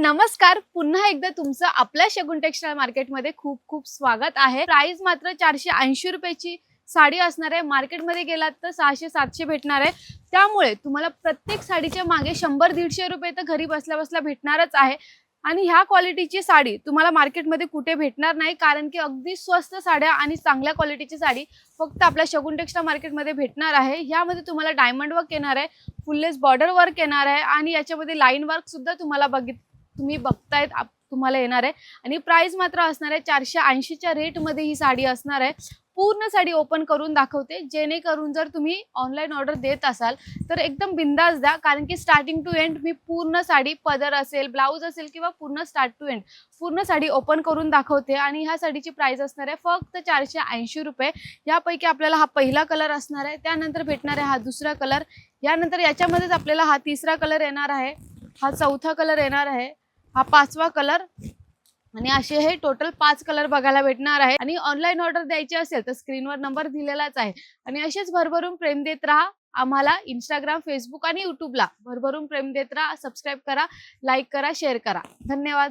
नमस्कार, पुन्हा एकदा तुमचं आपल्या शगुन टेक्सटाईल मार्केटमध्ये खूप खूप स्वागत आहे। प्राइस मात्र 480 रुपयाची साडी असणार आहे। मार्केटमध्ये गेलात तर 600-700 भेटणार आहे। त्यामुळे तुम्हाला प्रत्येक साडीच्या मागे 100-150 रुपये तर घरी बसल्या बसल्या भेटणारच आहे। आणि ह्या क्वालिटीची साडी तुम्हाला मार्केटमध्ये कुठे भेटणार नाही, कारण की अगदी स्वस्त साड्या आणि चांगल्या क्वालिटीची साडी फक्त आपल्या शगुन टेक्सटाईल मार्केटमध्ये भेटणार आहे। ह्यामध्ये तुम्हाला डायमंड वर्क येणार आहे, फुललेस बॉर्डर वर्क येणार आहे आणि याच्यामध्ये लाईन वर्क सुद्धा तुम्ही बघतायत तुम्हाला येणार आहे। आणि प्राइस मात्र असणार आहे 480 च्या रेट मध्ये ही साडी असणार आहे। पूर्ण साडी ओपन करून दाखवते, जेणेकरून जर तुम्ही ऑनलाइन ऑर्डर देत असाल तर एकदम बिंदास द्या, कारण की स्टार्टिंग टू एंड मी पूर्ण साडी पदर असेल, ब्लाउज असेल किंवा पूर्ण स्टार्ट टू एंड पूर्ण साडी ओपन करून दाखवते। आणि ह्या साडीची प्राइस असणार आहे फक्त 480 रुपये। यापैकी आपल्याला हा पहिला कलर असणार आहे, त्यानंतर भेटणार आहे हा दुसरा कलर, यानंतर याच्यामध्येच आपल्याला हा तिसरा कलर येणार आहे, हा चौथा कलर येणार आहे, हा पाचवा कलर आणि असे हे टोटल 5 कलर बघायला भेटणार आहे। आणि ऑनलाइन ऑर्डर द्यायची असेल तर स्क्रीनवर नंबर दिलेलाच आहे। आणि असेच भरभरून प्रेम देत राहा आम्हाला। इंस्टाग्राम, फेसबुक आणि यूट्यूबला भरभरून प्रेम देत राहा। सबस्क्राइब करा, लाईक करा, शेअर करा। धन्यवाद।